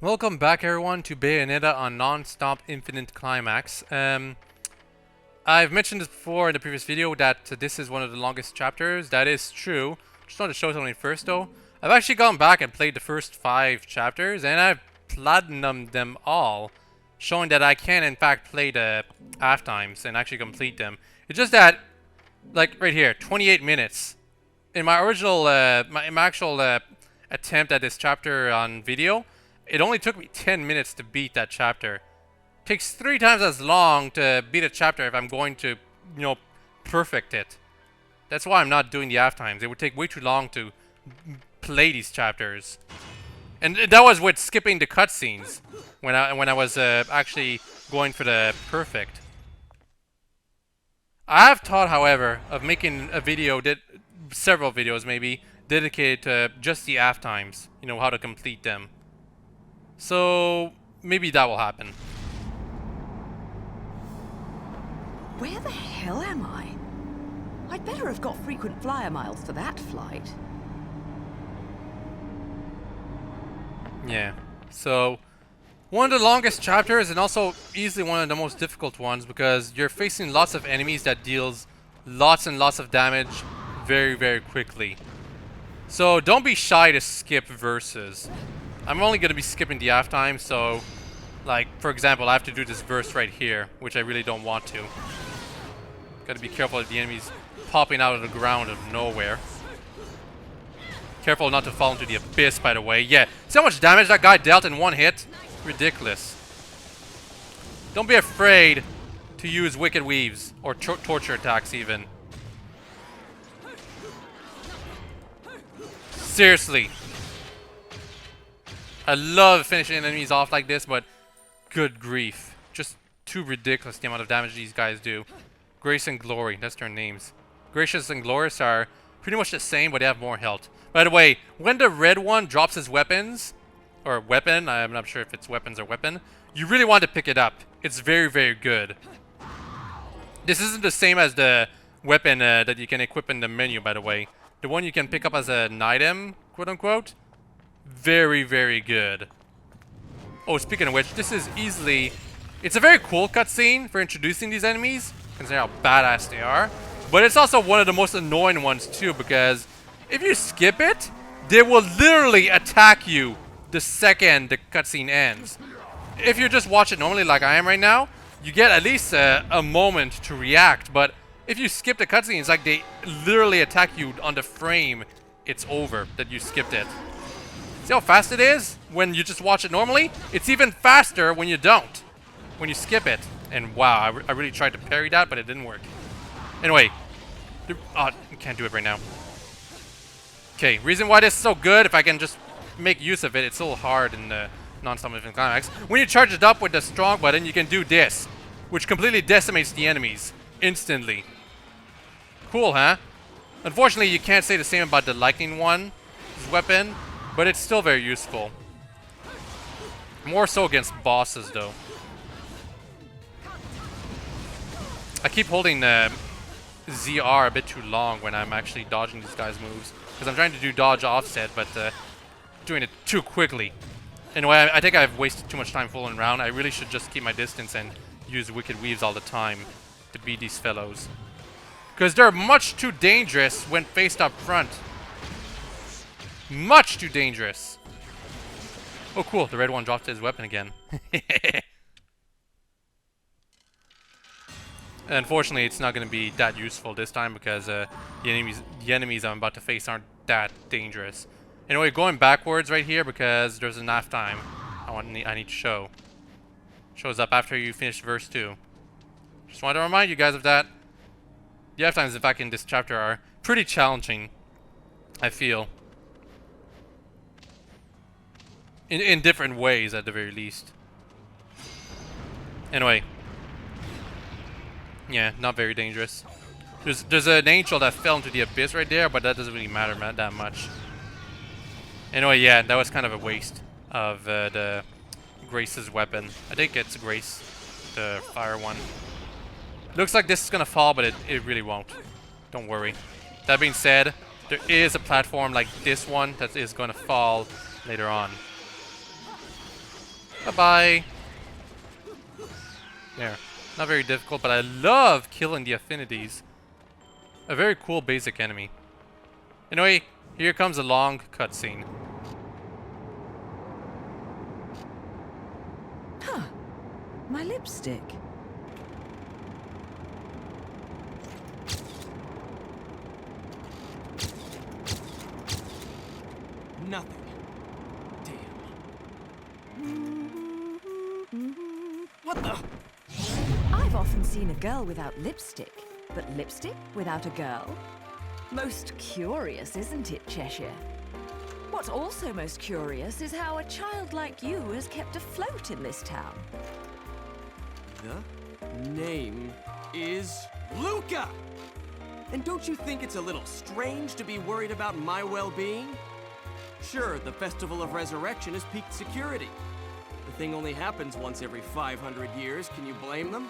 Welcome back everyone to Bayonetta on Nonstop Infinite Climax. I've mentioned this before in the previous video that this is one of the longest chapters. That is true. Just wanted to show something first though. I've actually gone back and played the first 5 chapters and I've platinumed them all, showing that I can in fact play the half times and actually complete them. It's just that, like right here, 28 minutes. In my original, my actual attempt at this chapter on video, it only took me 10 minutes to beat that chapter. It takes 3 times as long to beat a chapter if I'm going to, perfect it. That's why I'm not doing the half times. It would take way too long to play these chapters. And that was with skipping the cutscenes when I was actually going for the perfect. I have thought, however, of making a video, several videos maybe, dedicated to just the half times. You know, how to complete them. So, maybe that will happen. Where the hell am I? I'd better have got frequent flyer miles for that flight. Yeah. So, one of the longest chapters and also easily one of the most difficult ones because you're facing lots of enemies that deals lots and lots of damage very, very quickly. So, don't be shy to skip verses. I'm only going to be skipping the half time, so, like, for example, I have to do this verse right here, which I really don't want to. Gotta be careful of the enemies popping out of the ground of nowhere. Careful not to fall into the abyss, by the way. Yeah, see how much damage that guy dealt in one hit? Ridiculous. Don't be afraid to use wicked weaves, or torture attacks even. Seriously. I love finishing enemies off like this, but good grief. Just too ridiculous the amount of damage these guys do. Grace and Glory, that's their names. Gracious and Glorious are pretty much the same, but they have more health. By the way, when the red one drops his weapons, or weapon, I'm not sure if it's weapons or weapon, you really want to pick it up. It's very, very good. This isn't the same as the weapon that you can equip in the menu, by the way. The one you can pick up as an item, quote unquote. Very, very good. Oh, speaking of which, this is easily... It's a very cool cutscene for introducing these enemies, considering how badass they are. But it's also one of the most annoying ones, too, because if you skip it, they will literally attack you the second the cutscene ends. If you just watch it normally like I am right now, you get at least a moment to react. But if you skip the cutscene, it's like they literally attack you on the frame it's over that you skipped it. See how fast it is when you just watch it normally? It's even faster when you don't. When you skip it. And wow, I really tried to parry that, but it didn't work. Anyway. Oh, I can't do it right now. Okay, reason why this is so good, if I can just make use of it, it's a little hard in the Non-Stop Infinite Climax. When you charge it up with the strong button, you can do this. Which completely decimates the enemies. Instantly. Cool, huh? Unfortunately, you can't say the same about the lightning one. His weapon. But it's still very useful. More so against bosses, though. I keep holding the ZR a bit too long when I'm actually dodging these guys' moves. Because I'm trying to do dodge offset, but doing it too quickly. Anyway, I think I've wasted too much time fooling around. I really should just keep my distance and use wicked weaves all the time to beat these fellows. Because they're much too dangerous when faced up front. Much too dangerous. Oh, cool. The red one dropped his weapon again. Unfortunately, it's not going to be that useful this time because the enemies I'm about to face aren't that dangerous. Anyway, going backwards right here because there's enough time I need to show. Shows up after you finish verse 2. Just wanted to remind you guys of that. The half times, in fact, in this chapter are pretty challenging, I feel. In different ways, at the very least. Anyway. Yeah, not very dangerous. There's an angel that fell into the abyss right there, but that doesn't really matter that much. Anyway, yeah, that was kind of a waste of the Grace's weapon. I think it's Grace, the fire one. Looks like this is gonna fall, but it really won't. Don't worry. That being said, there is a platform like this one that is gonna fall later on. Bye-bye. There. Not very difficult, but I love killing the affinities. A very cool basic enemy. Anyway, here comes a long cutscene. Huh. My lipstick. Nothing. Damn. What the? I've often seen a girl without lipstick, but lipstick without a girl? Most curious, isn't it, Cheshire? What's also most curious is how a child like you has kept afloat in this town. The name is Luca! And don't you think it's a little strange to be worried about my well-being? Sure, the Festival of Resurrection has peaked security. The thing only happens once every 500 years, can you blame them?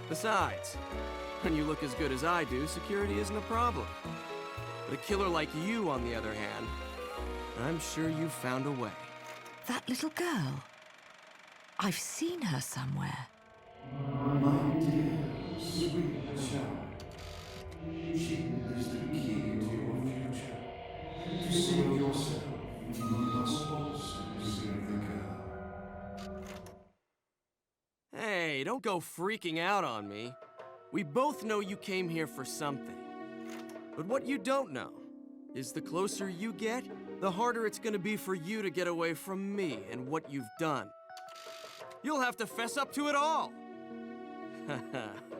Besides, when you look as good as I do, security isn't a problem. But a killer like you, on the other hand, I'm sure you've found a way. That little girl. I've seen her somewhere. My dear, sweet child, she is the key to your future. To save yourself, you must also save the girl. Hey, don't go freaking out on me. We both know you came here for something. But what you don't know is the closer you get, the harder it's gonna be for you to get away from me and what you've done. You'll have to fess up to it all.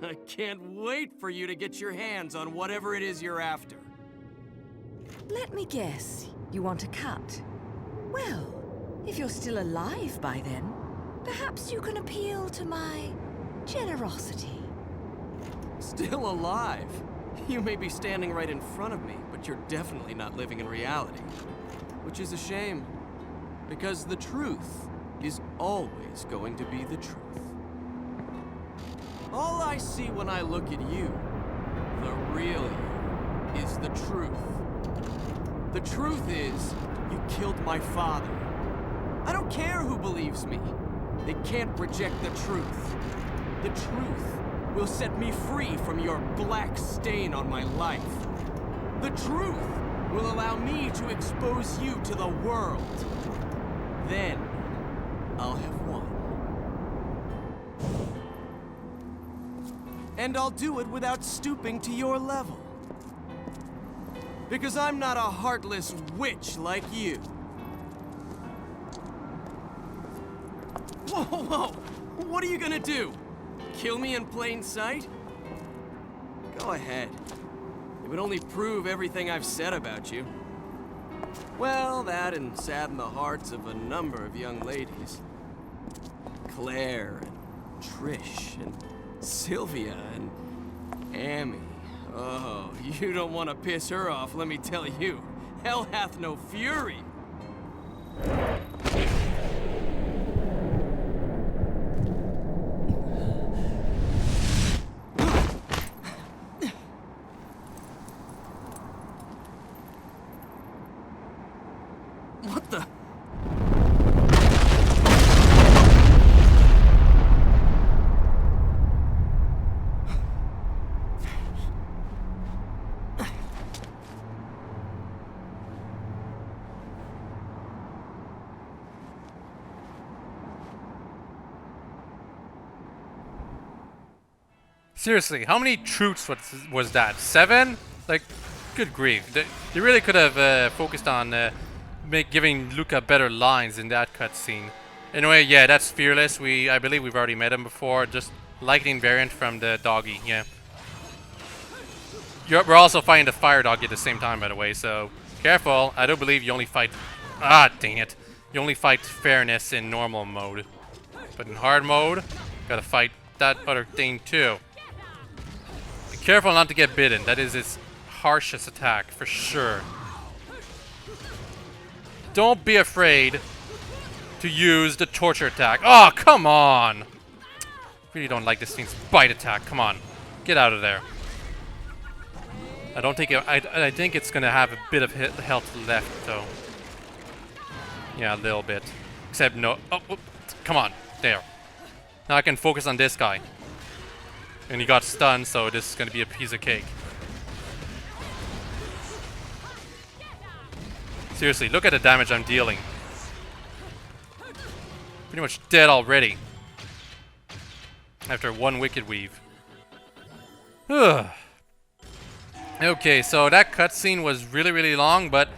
I can't wait for you to get your hands on whatever it is you're after. Let me guess, you want a cut? Well, if you're still alive by then, perhaps you can appeal to my generosity. Still alive? You may be standing right in front of me, but you're definitely not living in reality. Which is a shame, because the truth is always going to be the truth. All I see when I look at you, the real you, is the truth. The truth is, you killed my father. I don't care who believes me. They can't reject the truth. The truth will set me free from your black stain on my life. The truth will allow me to expose you to the world. Then, I'll have won. And I'll do it without stooping to your level. Because I'm not a heartless witch like you. Whoa, whoa! What are you gonna do? Kill me in plain sight? Go ahead. It would only prove everything I've said about you. Well, that and sadden the hearts of a number of young ladies. Claire and Trish and Sylvia and Amy. Oh, you don't want to piss her off, let me tell you. Hell hath no fury. What the? Seriously, how many truths was that? 7? Like, good grief. They really could have focused on giving Luca better lines in that cutscene. Anyway, yeah, that's Fearless. I believe we've already met him before. Just lightning variant from the doggy, yeah. We're also fighting the fire doggy at the same time, by the way, so careful. I don't believe you only fight... Ah, dang it. You only fight Fairness in normal mode. But in hard mode, gotta fight that other thing too. Be careful not to get bitten. That is its harshest attack, for sure. Don't be afraid to use the torture attack. Oh, come on! Really don't like this thing's bite attack. Come on, get out of there. I don't think I think it's gonna have a bit of health left though. Yeah, a little bit. Except no. Oh, oh, come on. There. Now I can focus on this guy. And he got stunned, so this is going to be a piece of cake. Seriously, look at the damage I'm dealing. Pretty much dead already. After one Wicked Weave. Ugh. Okay, so that cutscene was really, really long, but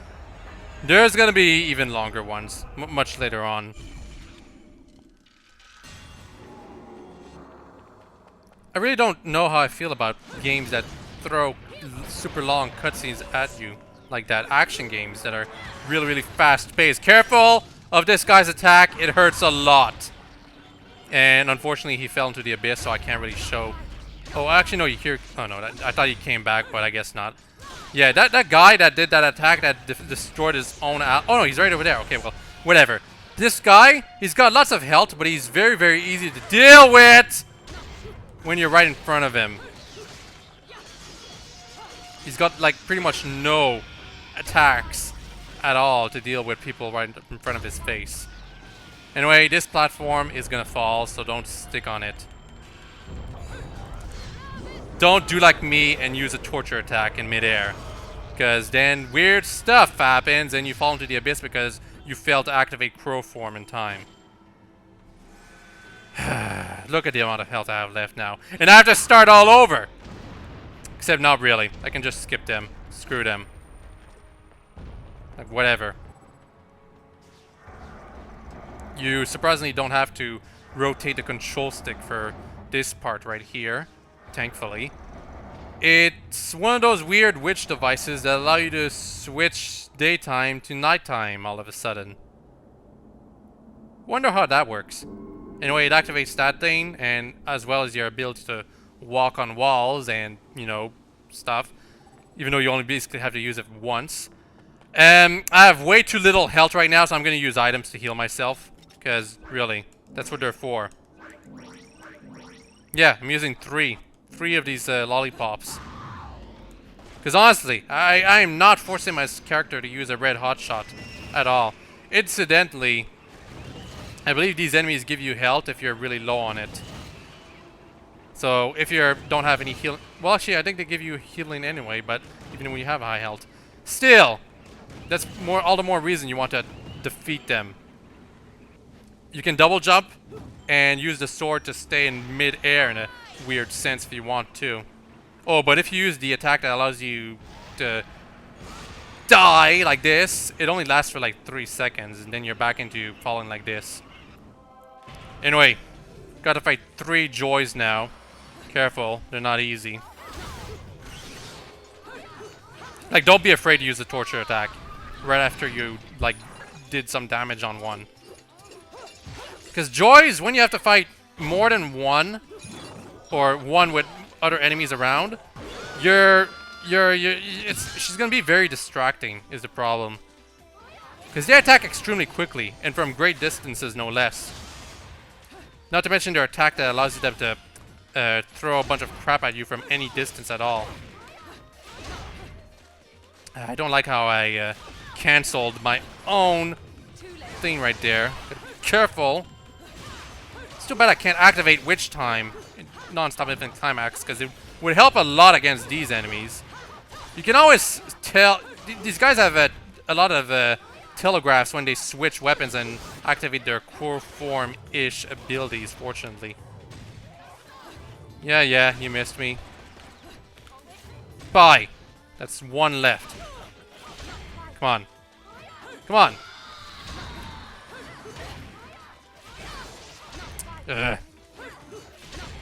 there's gonna be even longer ones much later on. I really don't know how I feel about games that throw super long cutscenes at you like that. Action games that are really, really fast-paced. Careful of this guy's attack. It hurts a lot. And unfortunately, he fell into the abyss, so I can't really show. Oh, actually, no, you hear. Oh, no, I thought he came back, but I guess not. Yeah, that guy that did that attack that destroyed his own. Oh, no, he's right over there. Okay, well, whatever. This guy, he's got lots of health, but he's very, very easy to deal with when you're right in front of him. He's got, like, pretty much no attacks at all to deal with people right in front of his face. Anyway, this platform is gonna fall, so don't stick on it. Don't do like me and use a torture attack in midair, because then weird stuff happens and you fall into the abyss because you failed to activate crow form in time. Look at the amount of health I have left now. And I have to start all over! Except not really. I can just skip them. Screw them. Like, whatever. You surprisingly don't have to rotate the control stick for this part right here. Thankfully. It's one of those weird witch devices that allow you to switch daytime to nighttime all of a sudden. Wonder how that works. Anyway, it activates that thing, and as well as your ability to walk on walls and, you know, stuff. Even though you only basically have to use it once. I have way too little health right now, so I'm going to use items to heal myself. Because, really, that's what they're for. Yeah, I'm using three of these lollipops. Because honestly, I am not forcing my character to use a red hotshot at all. Incidentally, I believe these enemies give you health if you're really low on it. So if you don't have any heal, well, actually, I think they give you healing anyway. But even when you have high health, still, that's all the more reason you want to defeat them. You can double jump and use the sword to stay in mid-air in a weird sense if you want to. Oh, but if you use the attack that allows you to die like this, it only lasts for like 3 seconds, and then you're back into falling like this. Anyway, gotta fight 3 joys now. Careful, they're not easy. Like, don't be afraid to use the torture attack right after you, like, did some damage on one. Because joys, when you have to fight more than one, or one with other enemies around, she's gonna be very distracting, is the problem. Because they attack extremely quickly, and from great distances, no less. Not to mention their attack that allows them to throw a bunch of crap at you from any distance at all. I don't like how I cancelled my own thing right there. Careful. It's too bad I can't activate Witch Time in Nonstop Infinite Climax, because it would help a lot against these enemies. You can always tell... These guys have a lot of telegraphs when they switch weapons and activate their core form-ish abilities, fortunately. Yeah, you missed me. Bye! That's one left. Come on. Come on! Ugh.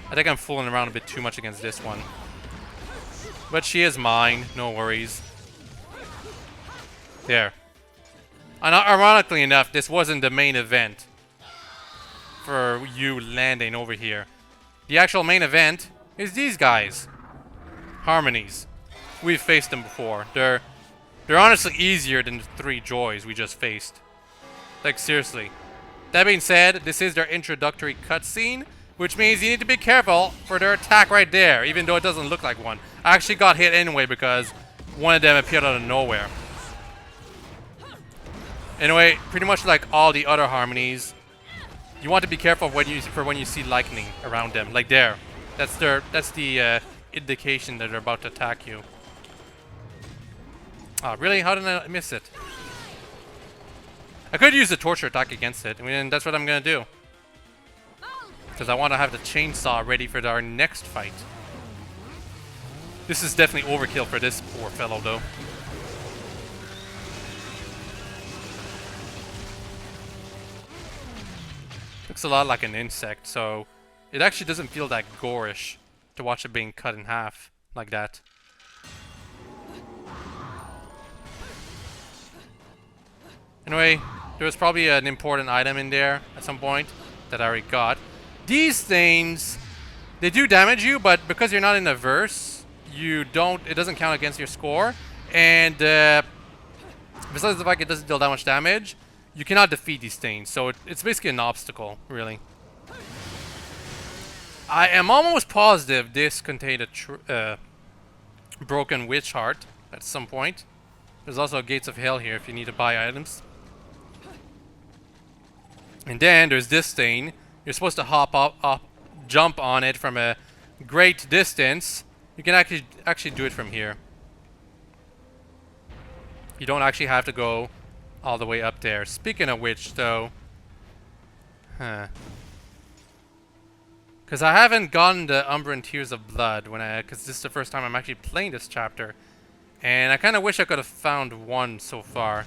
I think I'm fooling around a bit too much against this one. But she is mine, no worries. There. And ironically enough, this wasn't the main event for you landing over here. The actual main event is these guys. Harmonies. We've faced them before. They're honestly easier than the 3 joys we just faced. Like, seriously. That being said, this is their introductory cutscene, which means you need to be careful for their attack right there, even though it doesn't look like one. I actually got hit anyway because one of them appeared out of nowhere. Anyway, pretty much like all the other harmonies, you want to be careful when you see lightning around them. Like there, that's the indication that they're about to attack you. Oh, really? How did I miss it? I could use the torture attack against it. I mean, that's what I'm gonna do. Because I want to have the chainsaw ready for our next fight. This is definitely overkill for this poor fellow, though. Looks a lot like an insect, so it actually doesn't feel that gorish to watch it being cut in half like that. Anyway, there was probably an important item in there at some point that I already got. These things, they do damage you, but because you're not in a verse, it doesn't count against your score. And besides the fact it doesn't deal that much damage, you cannot defeat these things. So it's basically an obstacle, really. I am almost positive this contained a broken witch heart at some point. There's also gates of hell here if you need to buy items. And then there's this thing. You're supposed to hop up, jump on it from a great distance. You can actually do it from here. You don't actually have to go all the way up there. Speaking of which, though, because I haven't gotten the Umbran Tears of Blood because this is the first time I'm actually playing this chapter, and I kind of wish I could have found one so far.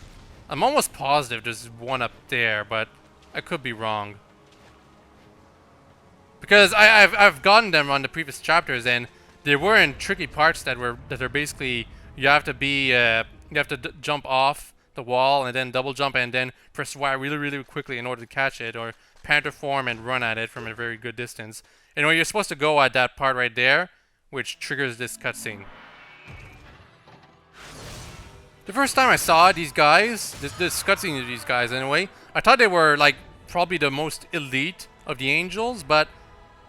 I'm almost positive there's one up there, but I could be wrong. Because I've gotten them on the previous chapters, and there weren't tricky parts that are basically you have to jump off the wall and then double jump and then press Y really quickly in order to catch it, or panther form and run at it from a very good distance. And you're supposed to go at that part right there, which triggers this cutscene. The first time I saw these guys, this cutscene of these guys anyway, I thought they were like probably the most elite of the angels, but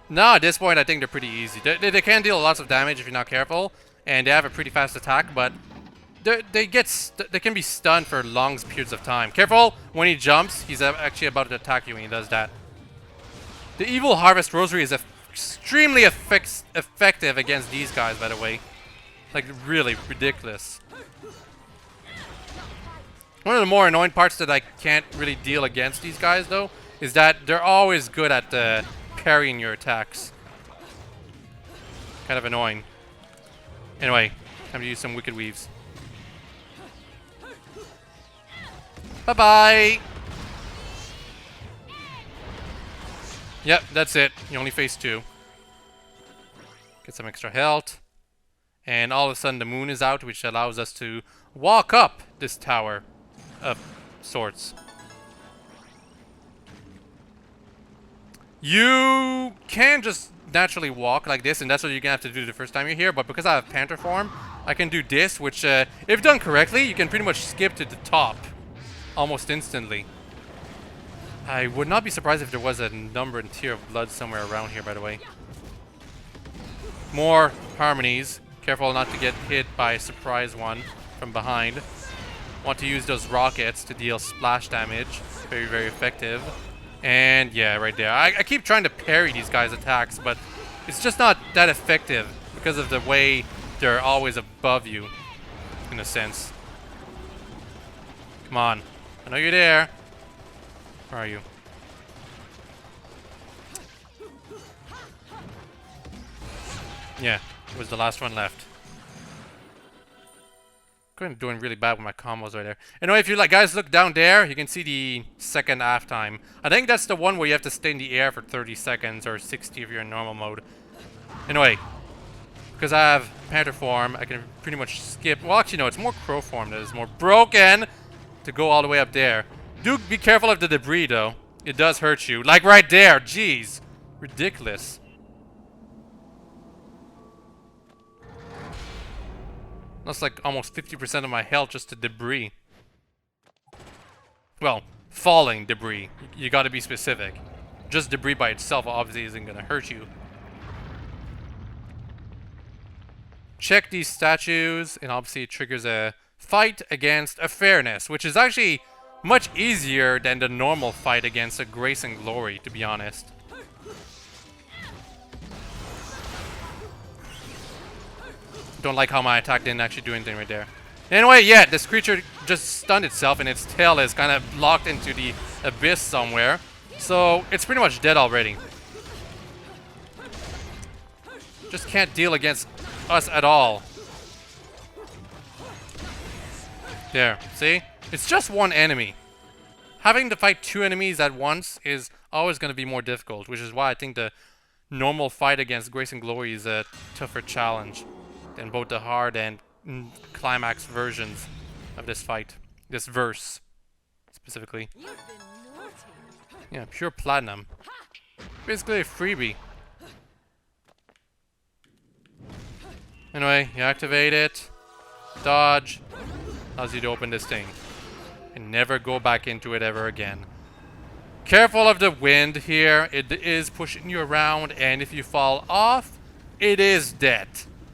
now at this point I think they're pretty easy. They can deal lots of damage if you're not careful, and they have a pretty fast attack, but they can be stunned for long periods of time. Careful when he jumps, he's actually about to attack you when he does that. The Evil Harvest Rosary is extremely effective against these guys, by the way. Like, really ridiculous. One of the more annoying parts that I can't really deal against these guys, though, is that they're always good at parrying your attacks. Kind of annoying. Anyway, time to use some Wicked Weaves. Bye-bye! Yep, that's it. You only face 2. Get some extra health. And all of a sudden the moon is out, which allows us to walk up this tower of sorts. You can just naturally walk like this, and that's what you're gonna have to do the first time you're here, but because I have Panther form, I can do this, which if done correctly, you can pretty much skip to the top almost instantly. I would not be surprised if there was a number and tier of blood somewhere around here, by the way. More harmonies. Careful not to get hit by a surprise one from behind. Want to use those rockets to deal splash damage. Very effective. And yeah, right there. I keep trying to parry these guys' attacks, but it's just not that effective because of the way they're always above you, in a sense. Come on. I know you're there. Where are you? Yeah, it was the last one left. Doing really bad with my combos right there. Anyway, if you guys look down there, you can see the second half time. I think that's the one where you have to stay in the air for 30 seconds or 60 if you're in normal mode. Anyway, because I have Panther form, I can pretty much skip. Well, actually, no, it's more Crow form that is more broken to go all the way up there. Do be careful of the debris, though. It does hurt you. Like right there. Jeez. Ridiculous. That's like almost 50% of my health just to debris. Well, falling debris. You gotta be specific. Just debris by itself obviously isn't gonna hurt you. Check these statues, and obviously it triggers a fight against a fairness, which is actually much easier than the normal fight against a Grace and Glory, to be honest. Don't like how my attack didn't actually do anything right there. Anyway, yeah, this creature just stunned itself and its tail is kind of locked into the abyss somewhere. So it's pretty much dead already. Just can't deal against us at all. There, see? It's just one enemy. Having to fight two enemies at once is always going to be more difficult, which is why I think the normal fight against Grace and Glory is a tougher challenge than both the hard and climax versions of this fight. This verse, specifically. Yeah, pure platinum. Basically a freebie. Anyway, you activate it. Dodge. Allows you to open this thing. And never go back into it ever again. Careful of the wind here. It is pushing you around, and if you fall off, it is dead.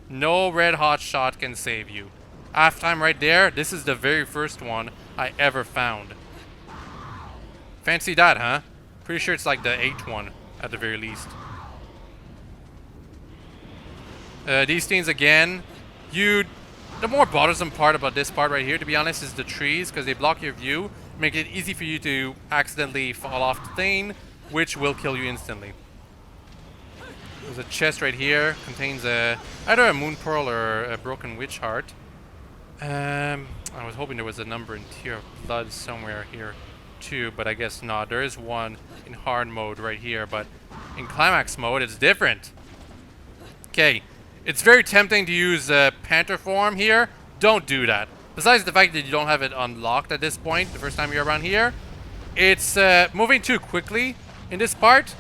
No red hot shot can save you. Half time right there. This is the very first one I ever found. Fancy that, huh? Pretty sure it's like the 8th one at the very least. These things again. The more bothersome part about this part right here, to be honest, is the trees, because they block your view, make it easy for you to accidentally fall off the thing, which will kill you instantly. There's a chest right here, contains either a moon pearl or a broken witch heart. I was hoping there was a number in Tear of Blood somewhere here too, but I guess not. There is one in hard mode right here, but in climax mode it's different. Okay. It's very tempting to use Panther form here. Don't do that. Besides the fact that you don't have it unlocked at this point, the first time you're around here, it's moving too quickly in this part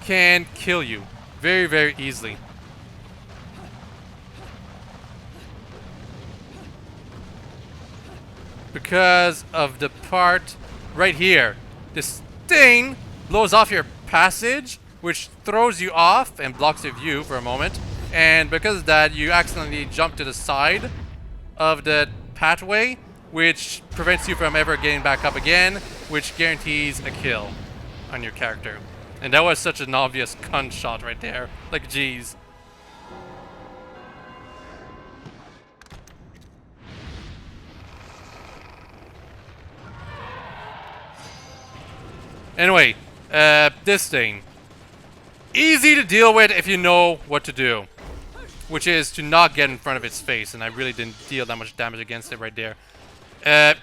can kill you very, very easily. Because of the part right here. This thing blows off your passage, which throws you off and blocks your view for a moment. And because of that, you accidentally jump to the side of the pathway, which prevents you from ever getting back up again, which guarantees a kill on your character. And that was such an obvious cunt shot right there. Like, geez. Anyway, this thing. Easy to deal with if you know what to do. Which is to not get in front of its face, and I really didn't deal that much damage against it right there.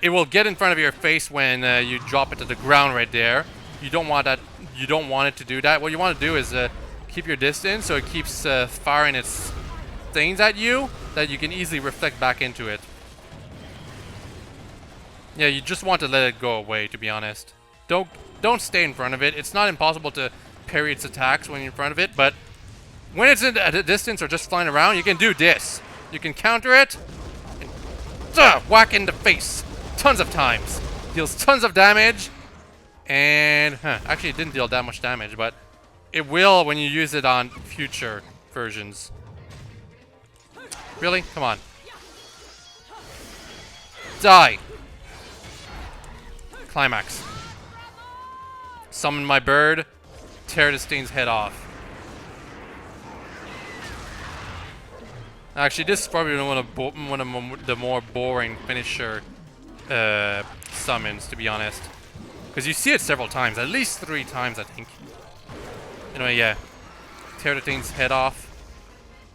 It will get in front of your face when you drop it to the ground right there. You don't want that. You don't want it to do that. What you want to do is keep your distance, so it keeps firing its things at you that you can easily reflect back into it. Yeah, you just want to let it go away, to be honest. Don't stay in front of it. It's not impossible to parry its attacks when you're in front of it, but when it's at a distance or just flying around, you can do this. You can counter it and whack in the face tons of times. Deals tons of damage. And actually it didn't deal that much damage, but it will when you use it on future versions. Really? Come on. Die. Climax. Summon my bird. Tear this thing's head off. Actually, this is probably one of the more boring finisher summons, to be honest. Because you see it several times, at least 3 times, I think. Anyway, yeah. Tear the thing's head off.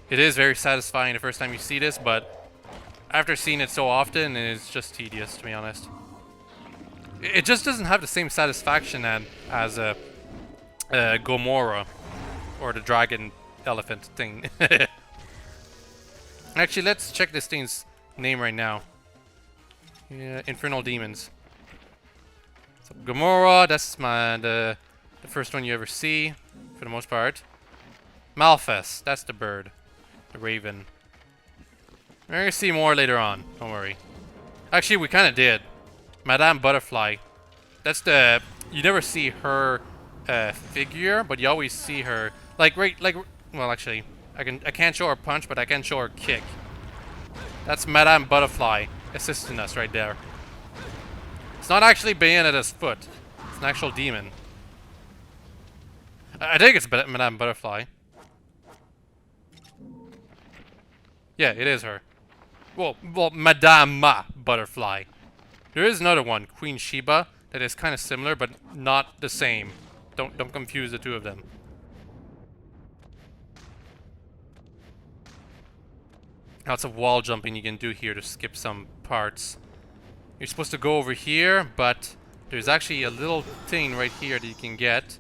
It is very satisfying the first time you see this, but after seeing it so often, it's just tedious, to be honest. It just doesn't have the same satisfaction as Gomorrah, or the dragon elephant thing. Actually, let's check this thing's name right now. Yeah, Infernal Demons. So Gomorrah, that's the first one you ever see, for the most part. Malphas, that's the bird. The raven. We're gonna see more later on, don't worry. Actually, we kinda did. Madame Butterfly. That's the... You never see her figure, but you always see her... Well, actually... I can't show her punch, but I can show her kick. That's Madame Butterfly assisting us right there. It's not actually Bayonetta's foot. It's an actual demon. I think it's Madame Butterfly. Yeah, it is her. Well, Madame Butterfly. There is another one, Queen Sheba, that is kind of similar, but not the same. Don't confuse the two of them. Lots of wall jumping you can do here to skip some parts. You're supposed to go over here, but there's actually a little thing right here that you can get.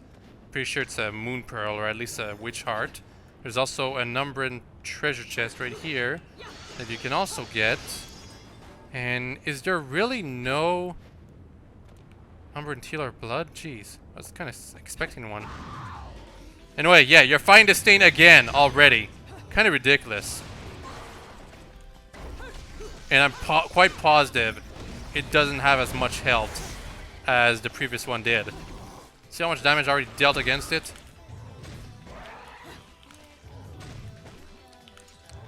Pretty sure it's a moon pearl, or at least a witch heart. There's also a Numbran treasure chest right here that you can also get. And is there really no Numbran Teal blood? Jeez, I was kind of expecting one. Anyway, yeah, you're finding this thing again already. Kind of ridiculous. And I'm quite positive it doesn't have as much health as the previous one did. See how much damage I already dealt against it?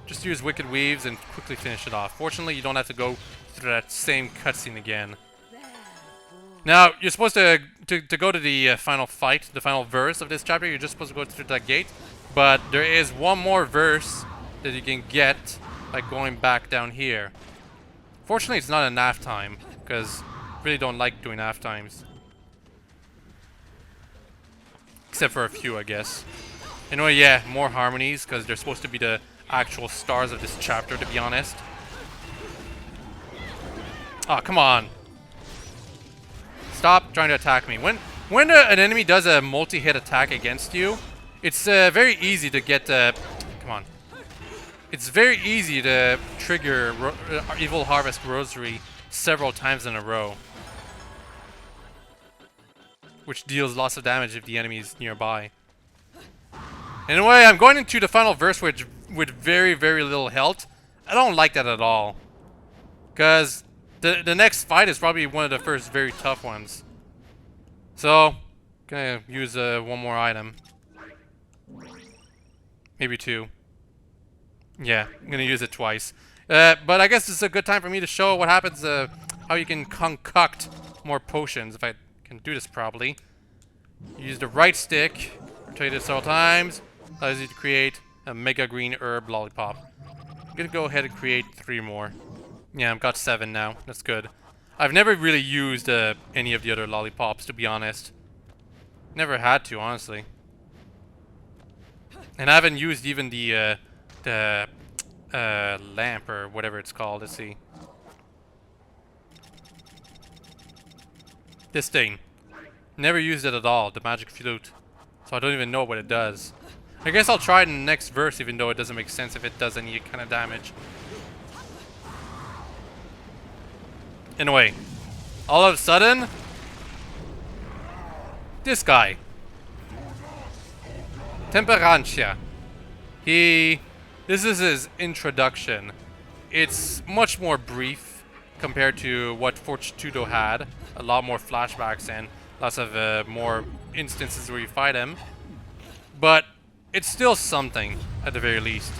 Just use Wicked Weaves and quickly finish it off. Fortunately, you don't have to go through that same cutscene again. Now, you're supposed to go to the final fight, the final verse of this chapter. You're just supposed to go through that gate. But there is one more verse that you can get by going back down here. Fortunately, it's not a NAF time, because I really don't like doing NAF times. Except for a few, I guess. Anyway, yeah, more harmonies, because they're supposed to be the actual stars of this chapter, to be honest. Oh, come on. Stop trying to attack me. When an enemy does a multi-hit attack against you, it's very easy to get... come on. It's very easy to trigger Evil Harvest Rosary several times in a row. Which deals lots of damage if the enemy is nearby. Anyway, I'm going into the final verse with very, very little health. I don't like that at all. Because the next fight is probably one of the first very tough ones. So, gonna use one more item. Maybe two. Yeah, I'm gonna use it twice. But I guess this is a good time for me to show what happens, how you can concoct more potions, if I can do this properly. Use the right stick, rotate it several times, allows you to create a Mega Green Herb Lollipop. I'm gonna go ahead and create 3 more. Yeah, I've got 7 now, that's good. I've never really used any of the other lollipops, to be honest. Never had to, honestly. And I haven't used even the lamp or whatever it's called. Let's see. This thing. Never used it at all, the magic flute. So I don't even know what it does. I guess I'll try it in the next verse, even though it doesn't make sense if it does any kind of damage. Anyway, all of a sudden, this guy. Temperancia. This is his introduction. It's much more brief compared to what Fortitudo had. A lot more flashbacks and lots of more instances where you fight him. But it's still something, at the very least.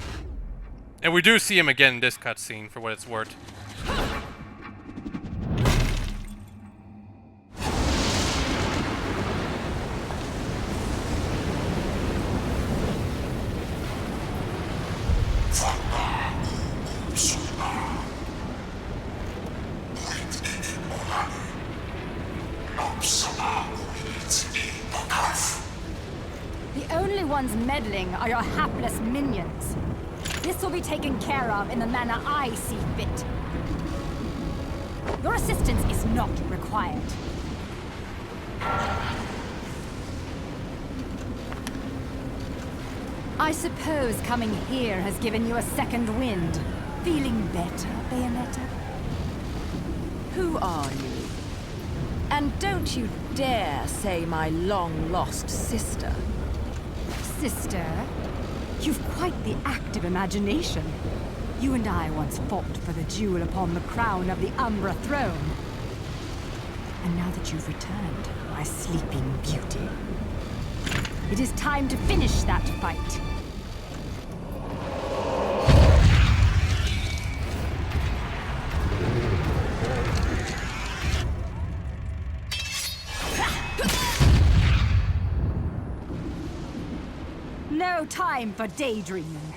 And we do see him again in this cutscene, for what it's worth. The only ones meddling are your hapless minions. This will be taken care of in the manner I see fit. Your assistance is not required. I suppose coming here has given you a second wind. Feeling better, Bayonetta? Who are you? And don't you dare say my long-lost sister. Sister, you've quite the active imagination. You and I once fought for the jewel upon the crown of the Umbra throne. And now that you've returned, my sleeping beauty, it is time to finish that fight. No time for daydreaming.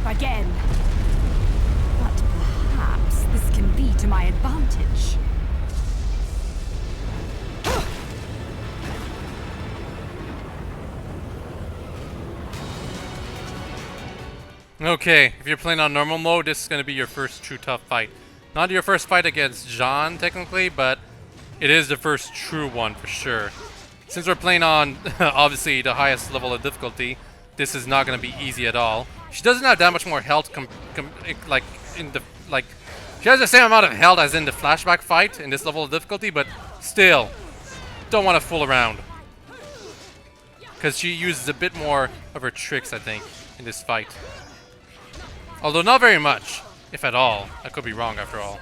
Again. But perhaps this can be to my advantage. Okay, if you're playing on normal mode, this is going to be your first true tough fight. Not your first fight against John, technically, but it is the first true one for sure. Since we're playing on, obviously, the highest level of difficulty, this is not going to be easy at all. She doesn't have that much more health, she has the same amount of health as in the flashback fight in this level of difficulty, but still, don't want to fool around. Because she uses a bit more of her tricks, I think, in this fight. Although not very much, if at all. I could be wrong after all.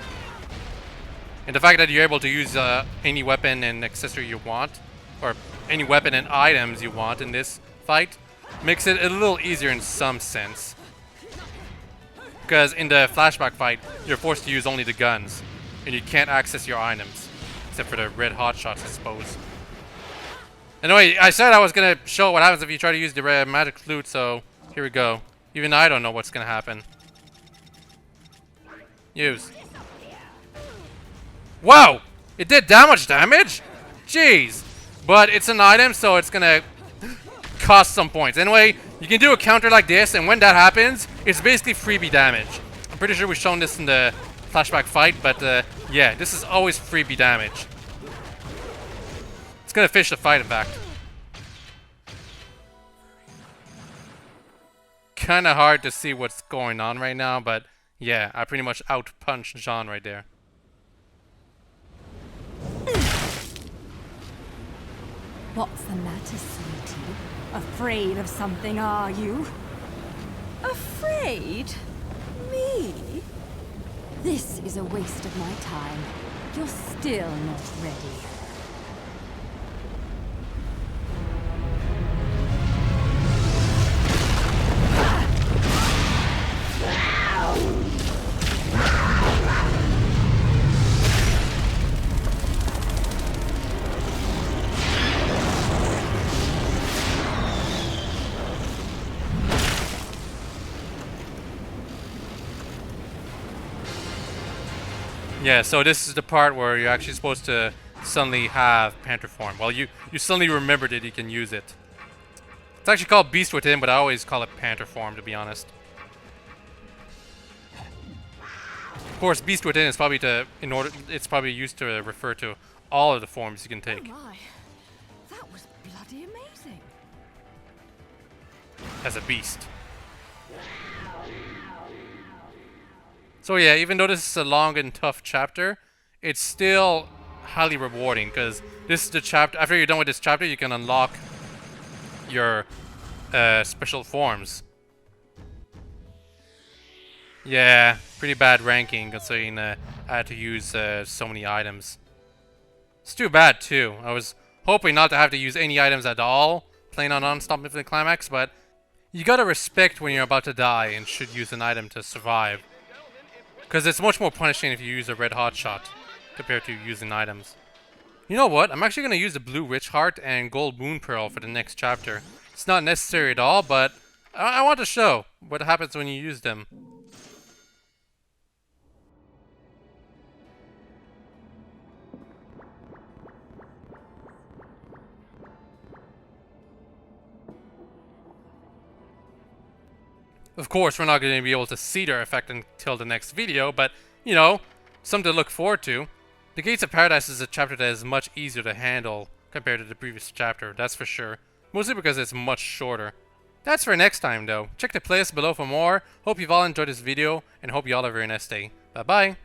And the fact that you're able to use any weapon and accessory you want, or any weapon and items you want in this fight, makes it a little easier in some sense. Because in the flashback fight, you're forced to use only the guns, and you can't access your items. Except for the red hot shots, I suppose. Anyway, I said I was going to show what happens if you try to use the red magic flute, so here we go. Even I don't know what's going to happen. Use. Wow! It did that much damage? Jeez! But it's an item, so it's going to cost some points. Anyway, you can do a counter like this, and when that happens, it's basically freebie damage. I'm pretty sure we've shown this in the flashback fight, but yeah, this is always freebie damage. It's gonna finish the fight, in fact. Kinda hard to see what's going on right now, but yeah, I pretty much out-punched Jean right there. What's the matter, sweetie? Afraid of something, are you? Afraid? Me? This is a waste of my time. You're still not ready. Yeah, so this is the part where you're actually supposed to suddenly have Panther form. Well, you suddenly remember that you can use it. It's actually called Beast Within, but I always call it Panther form, to be honest. Of course, Beast Within is probably it's probably used to refer to all of the forms you can take. Oh my. That was bloody amazing. As a beast. So yeah, even though this is a long and tough chapter, it's still highly rewarding, because this is the chapter. After you're done with this chapter, you can unlock your special forms. Yeah, pretty bad ranking considering I had to use so many items. It's too bad too. I was hoping not to have to use any items at all playing on Nonstop Infinite Climax, but you gotta respect when you're about to die and should use an item to survive. Because it's much more punishing if you use a red hot shot compared to using items. You know what? I'm actually going to use the blue witch heart and gold moon pearl for the next chapter. It's not necessary at all, but I want to show what happens when you use them. Of course, we're not going to be able to see their effect until the next video, but, you know, something to look forward to. The Gates of Paradise is a chapter that is much easier to handle compared to the previous chapter, that's for sure. Mostly because it's much shorter. That's for next time though. Check the playlist below for more. Hope you've all enjoyed this video, and hope you all have a very nice day. Bye bye!